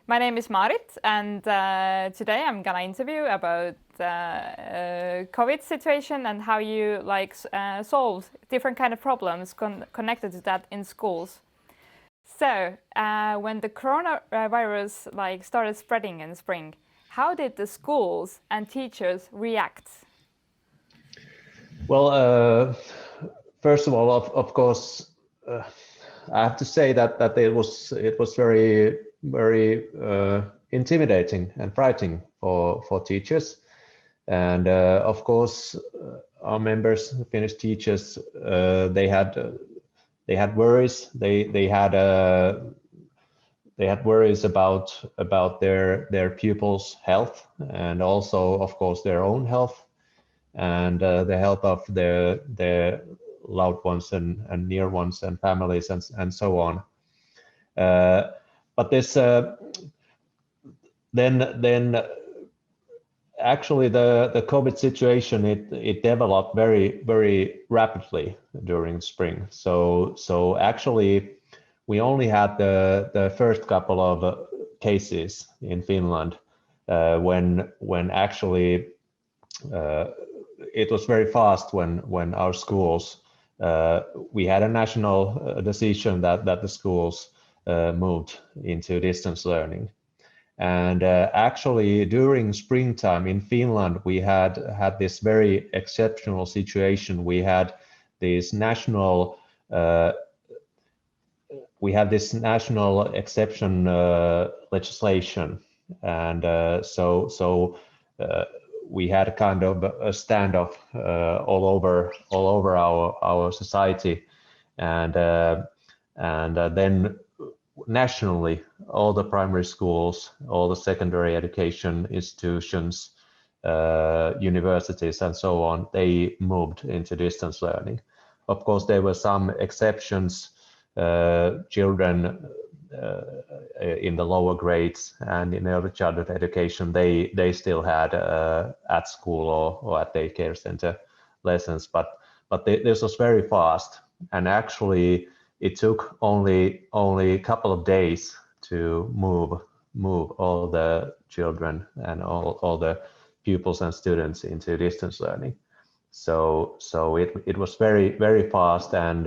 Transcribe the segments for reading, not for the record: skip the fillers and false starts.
My name is Marit, and today I'm gonna interview about COVID situation and how you solve different kind of problems connected to that in schools. So when the coronavirus started spreading in spring, how did the schools and teachers react? Well, first of all, of course, I have to say that it was very intimidating and frightening for teachers, and of course, our members, Finnish teachers, they had worries. They had worries about their pupils' health, and also, of course, their own health, and the health of their loved ones and near ones and families and so on. But this then actually the COVID situation it developed very rapidly during spring. So actually we only had the first couple of cases in Finland when actually it was very fast when our schools we had a national decision that the schools moved into distance learning. And actually during springtime in Finland we had this very exceptional situation. We had this national exception legislation, and so we had a kind of a standoff all over our society, and then nationally all the primary schools, all the secondary education institutions, universities and so on, they moved into distance learning. Of course there were some exceptions, children in the lower grades and in early childhood education, they still had at school or at daycare center lessons, but this was very fast, and actually it took only a couple of days to move all the children and all the pupils and students into distance learning. So it was very fast, and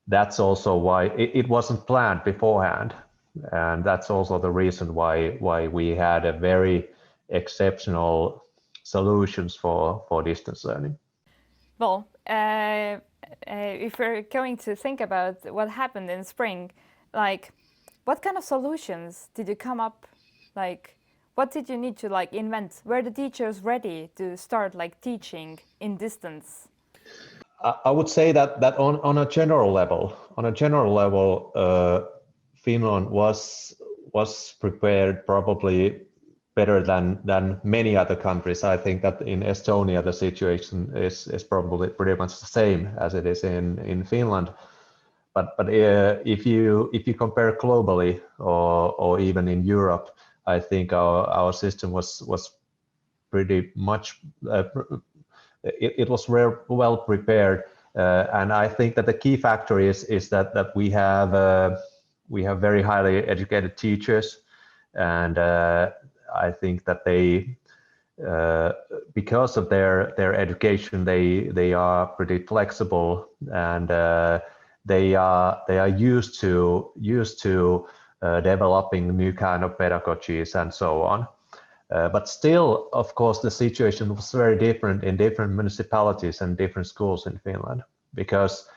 that's also why it wasn't planned beforehand, and that's also the reason why we had a very exceptional solutions for distance learning. Well, if we're going to think about what happened in spring, what kind of solutions did you come up? What did you need to invent? Were the teachers ready to start teaching in distance? I would say that on a general level, Finland was prepared probably better than many other countries. I think that in Estonia the situation is probably pretty much the same as it is in Finland. But if you compare globally or even in Europe, I think our system was pretty much it was very well prepared, and I think that the key factor is that we have very highly educated teachers, and I think that they because of their education they are pretty flexible, and they are used to developing new kind of pedagogies and so on. But still, of course, the situation was very different in different municipalities and different schools in Finland, because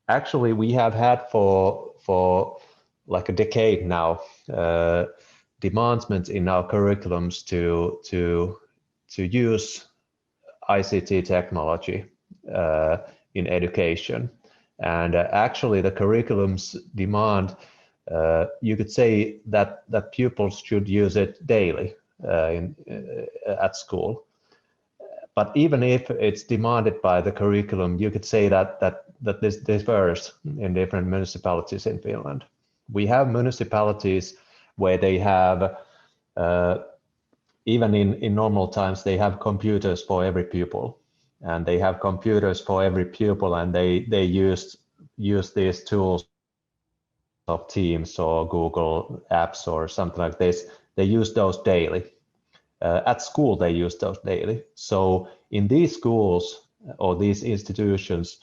actually we have had for like a decade now demandments in our curriculums to use ICT technology in education, and actually the curriculums demand you could say that pupils should use it daily at school. But even if it's demanded by the curriculum, you could say that this differs in different municipalities in Finland. We have municipalities where they have even in normal times they have computers for every pupil, and they have computers for every pupil, and they use these tools Teams or Google Apps or something like this, they use those daily. At school, they use those daily. So in these schools or these institutions,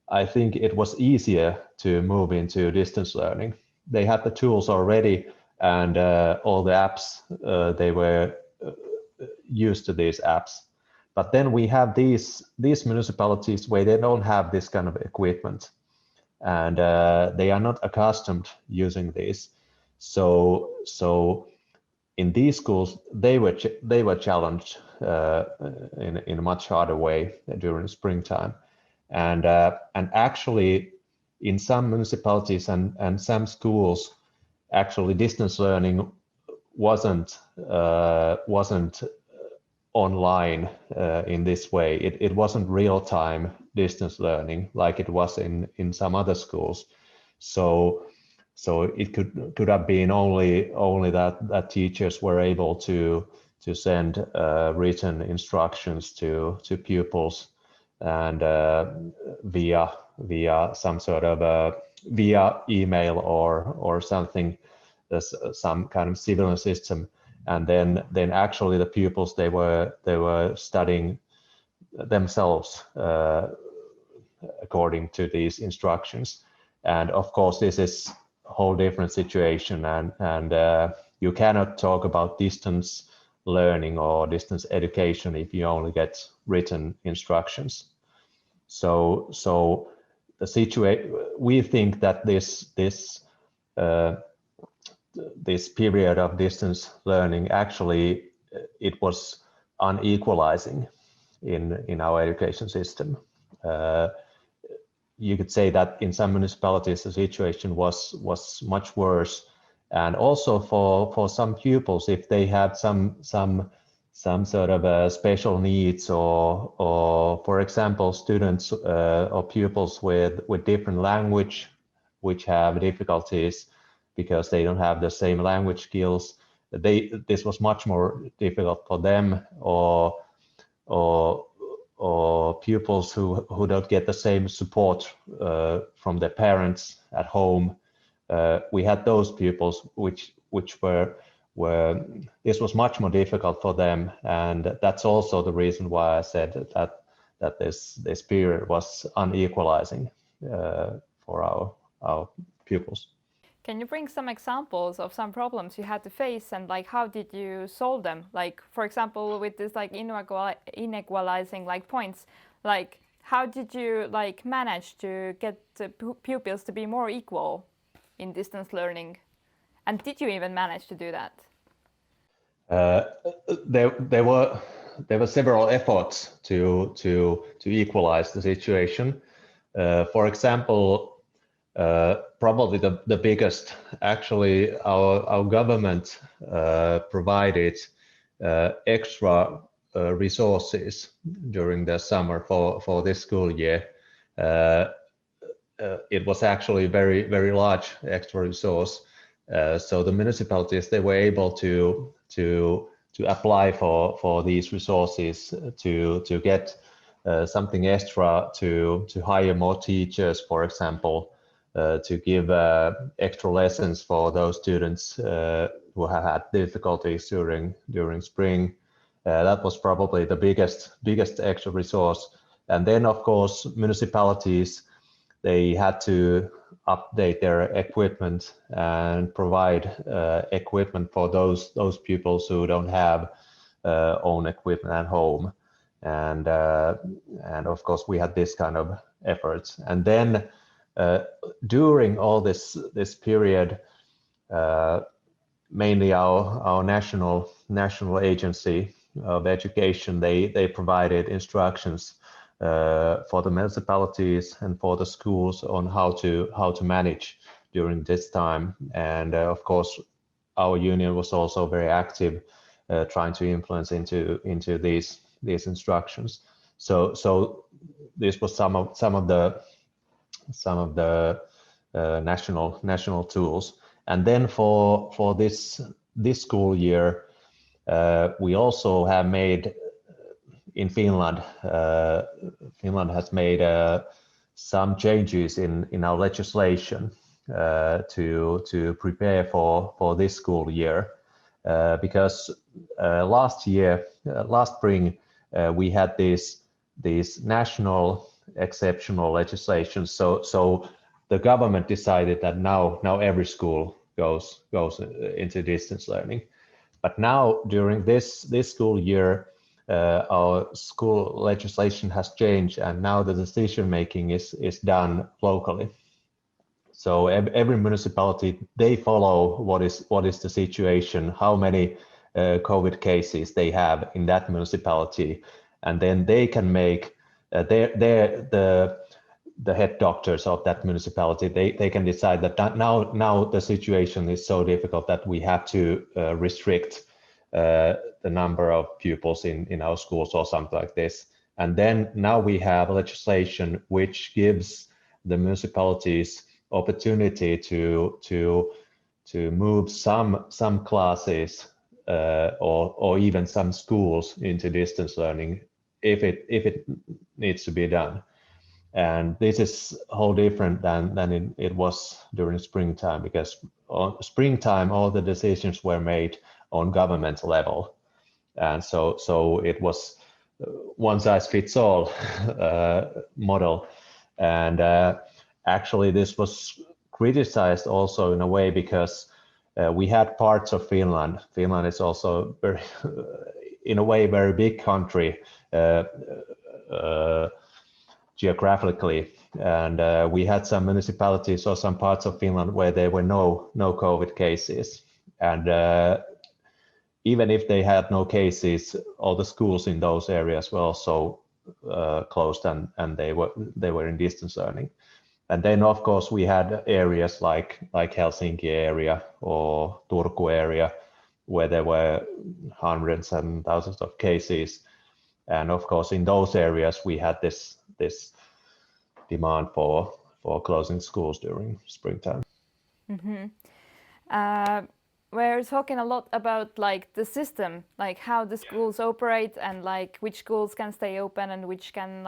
I think it was easier to move into distance learning. They had the tools already, and all the apps, they were used to these apps. But then we have these municipalities where they don't have this kind of equipment, and they are not accustomed using these. So in these schools, they were challenged in a much harder way during springtime, and actually in some municipalities and some schools, actually distance learning wasn't online in this way. It wasn't real-time distance learning like it was in some other schools. So it could have been only that teachers were able to send written instructions to pupils, and via some sort of via email or something, some kind of civilian system, and then actually the pupils, they were studying themselves according to these instructions. And of course, this is a whole different situation, and you cannot talk about distance learning or distance education if you only get written instructions. So the situation, we think that this period of distance learning, actually it was unequalizing in our education system. You could say that in some municipalities the situation was much worse, and also for some pupils, if they had some sort of special needs, or for example students or pupils with different language, which have difficulties because they don't have the same language skills, this was much more difficult for them, or pupils who don't get the same support from their parents at home. We had those pupils which were this was much more difficult for them, and that's also the reason why I said that this period was unequalizing for our pupils. Can you bring some examples of some problems you had to face, and like how did you solve them? Like for example, with this like inequalizing like points, like how did you like manage to get the pupils to be more equal in distance learning, and did you even manage to do that? There were several efforts to equalize the situation. For example, probably the biggest, actually, our government provided extra resources during the summer for this school year. It was actually very large extra resource. So the municipalities, they were able to apply for these resources to get something extra, to hire more teachers, for example, to give extra lessons for those students who have had difficulties during spring. That was probably the biggest extra resource. And then of course municipalities, they had to update their equipment and provide equipment for those pupils who don't have own equipment at home. And of course we had this kind of efforts. And then during all this period, mainly our national agency of education, they provided instructions for the municipalities and for the schools on how to manage during this time. And of course our union was also very active, trying to influence into these instructions. So this was some of the national tools. And then for this school year, we also have made in Finland. Finland has made some changes in our legislation, to prepare for this school year, because last spring we had these national exceptional legislation. So the government decided that now every school goes into distance learning. But now during this school year, our school legislation has changed, and now the decision making is done locally. So every municipality, they follow what is the situation, how many COVID cases they have in that municipality, and then they can make the head doctors of that municipality, they can decide that now the situation is so difficult that we have to restrict the number of pupils in our schools or something like this. And then now we have legislation which gives the municipalities opportunity to move some classes or even some schools into distance learning if it needs to be done. And this is whole different than it was during springtime, because on springtime all the decisions were made on government level, and so it was one size fits all model. And actually this was criticized also in a way, because we had parts of Finland. Finland is also very, in a way, very big country geographically, and we had some municipalities or some parts of Finland where there were no COVID cases, and even if they had no cases, all the schools in those areas were also closed, and they were in distance learning. And then of course we had areas like Helsinki area or Turku area where there were hundreds and thousands of cases, and of course in those areas we had this demand for closing schools during springtime. Mm-hmm. We're talking a lot about like the system, like how the schools operate, and like which schools can stay open and which can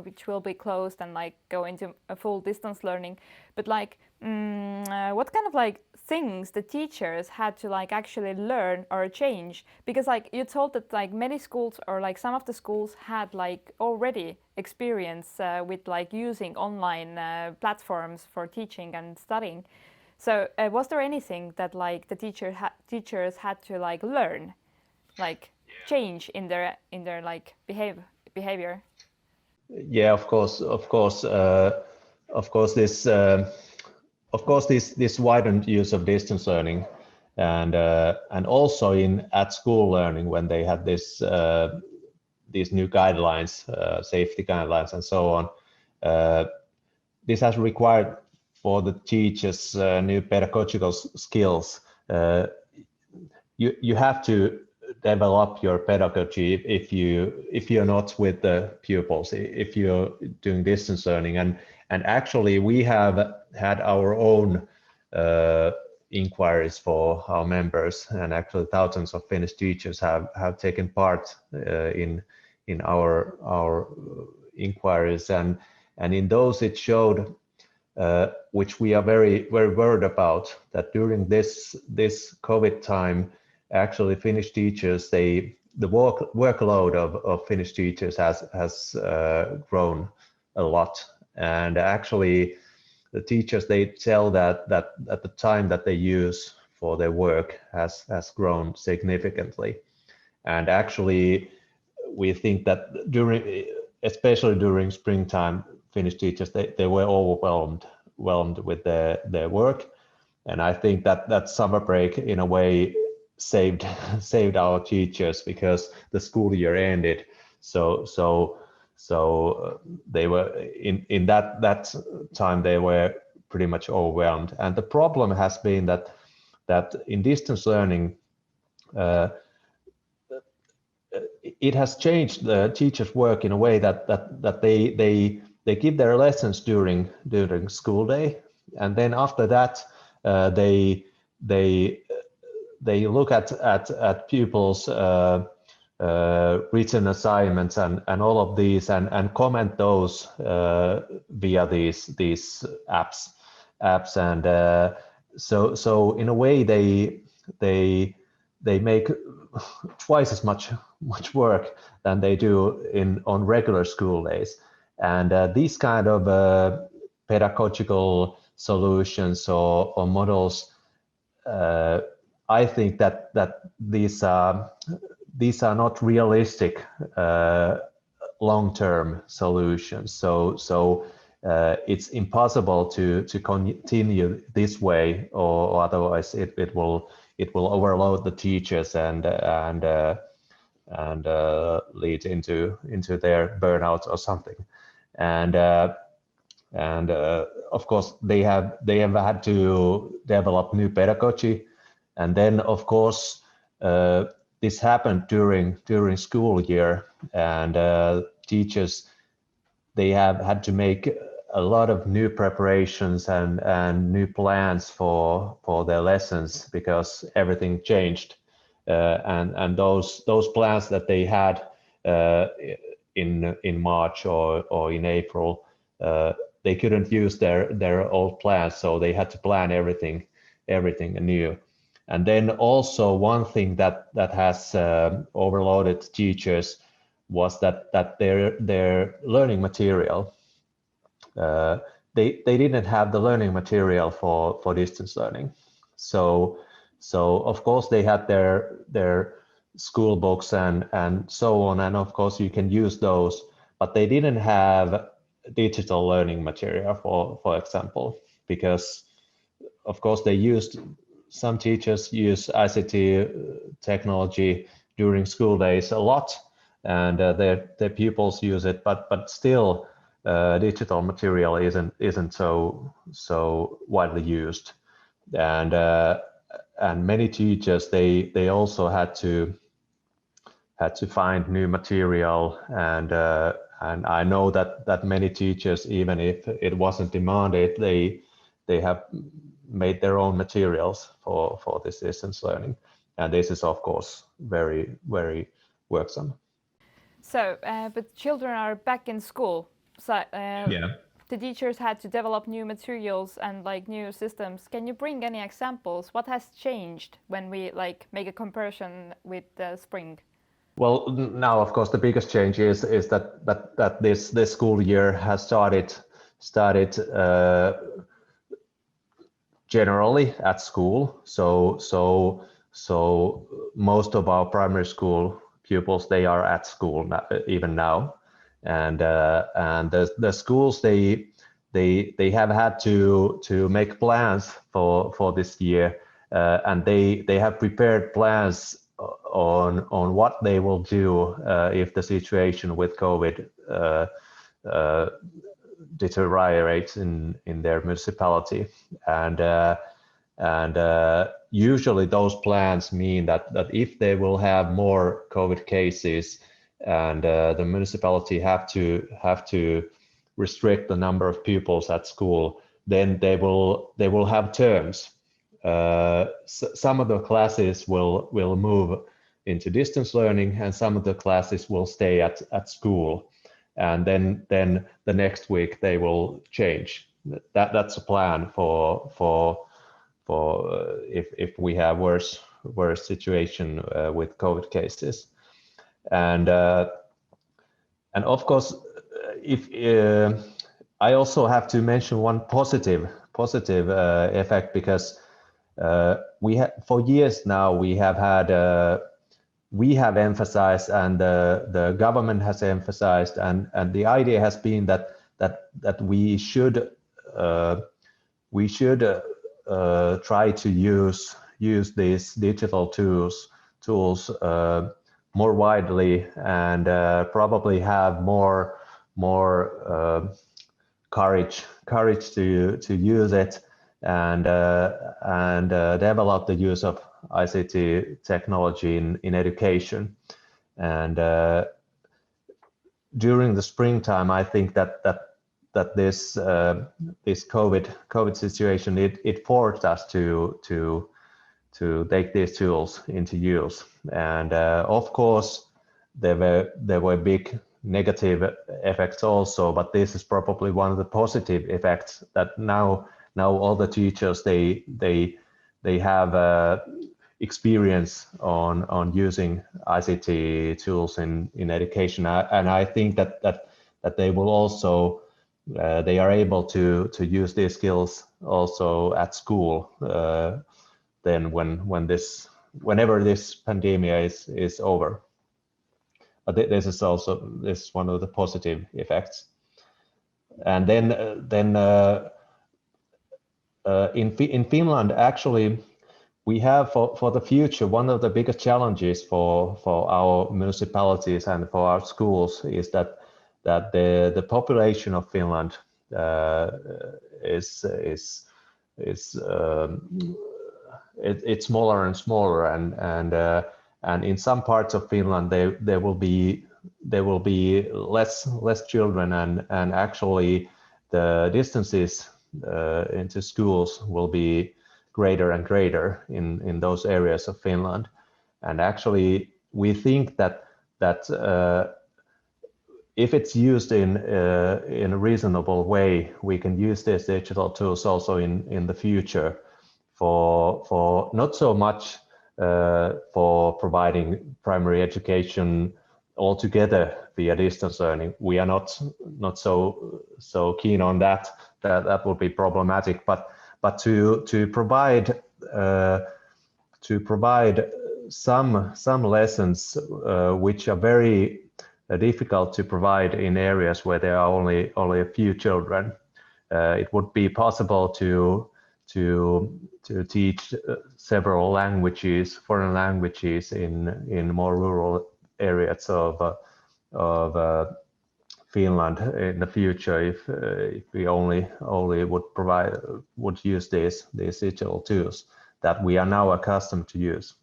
which will be closed and like go into a full distance learning. But like, what kind of like things the teachers had to like actually learn or change? Because like you told that like many schools or like some of the schools had like already experience with like using online platforms for teaching and studying. So was there anything that like the teachers had to like learn, like change in their like behavior? Yeah, of course, this widened use of distance learning, and also at school learning, when they had these new guidelines, safety guidelines, and so on. This has required for the teachers new pedagogical skills. You have to develop your pedagogy if you're not with the pupils, if you're doing distance learning. And actually we have had our own inquiries for our members, and actually thousands of Finnish teachers have taken part in our inquiries, and in those it showed, which we are very worried about, that during this COVID time, actually Finnish teachers, the workload of Finnish teachers has grown a lot, and actually the teachers, they tell that at the time that they use for their work has grown significantly. And actually we think that especially during springtime, Finnish teachers, they were overwhelmed with their work, and I think that summer break in a way saved our teachers, because the school year ended. So they were in that time they were pretty much overwhelmed. And the problem has been that in distance learning, it has changed the teachers' work in a way that they give their lessons during school day, and then after that they look at pupils' written assignments and all of these, and comment those via these apps. apps, and so in a way they make twice as much work than they do on regular school days. And these kind of pedagogical solutions or models, I think that these are not realistic long-term solutions. So it's impossible to continue this way, or otherwise it will overload the teachers and lead into their burnout or something. And of course they have had to develop new pedagogy, and then of course this happened during school year, and teachers, they have had to make a lot of new preparations and new plans for their lessons, because everything changed, and those plans that they had in March or in April, they couldn't use their old plans, so they had to plan everything anew. And then also one thing that has overloaded teachers was that their learning material, they didn't have the learning material for distance learning. So of course they had their school books and so on, and of course you can use those, but they didn't have digital learning material, for example, because of course some teachers use ICT technology during school days a lot, and their pupils use it, but still digital material isn't so widely used, and many teachers, they also had to find new material, and I know that many teachers, even if it wasn't demanded, they have made their own materials for this distance learning, and this is of course very, very worrisome. So, but children are back in school, so Yeah. the teachers had to develop new materials and like new systems. Can you bring any examples? What has changed when we like make a comparison with the spring? Well, now of course the biggest change is that this school year has started generally at school. So most of our primary school pupils, they are at school now, even now, and the schools, they have had to make plans for this year, and they have prepared plans on what they will do if the situation with COVID deteriorates in their municipality, and usually those plans mean that if they will have more COVID cases, and the municipality have to restrict the number of pupils at school, then they will have terms. Some of the classes will move into distance learning, and some of the classes will stay at school, and then the next week they will change. That's a plan for if we have worse situation with COVID cases, and of course, if I also have to mention one positive effect, because for years now we have emphasized, and the government has emphasized, and the idea has been that we should try to use these digital tools more widely, and probably have more courage to use it, and develop the use of ICT technology in education. And during the springtime, I think that this COVID situation, it forced us to take these tools into use. And of course, there were big negative effects also, but this is probably one of the positive effects, that now now all the teachers they have experience on using ICT tools in education, and I think that they will also they are able to use these skills also at school. Then whenever this pandemic is over. But this is one of the positive effects. And then in Finland, actually, we have for the future, one of the biggest challenges for our municipalities and for our schools is that the population of Finland it's smaller and smaller, and in some parts of Finland there will be less children, and actually the distances into schools will be greater and greater in those areas of Finland. And actually we think that if it's used in a reasonable way, we can use these digital tools also in the future for not so much for providing primary education altogether via distance learning. We are not so keen on that. That would be problematic. But to provide some lessons which are very difficult to provide in areas where there are only a few children. It would be possible to teach several languages, foreign languages, in more rural areas of Finland in the future if we only would use these digital tools that we are now accustomed to use.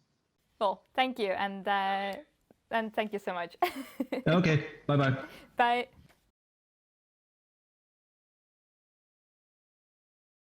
Well, thank you, and thank you so much. Okay, bye-bye. Bye.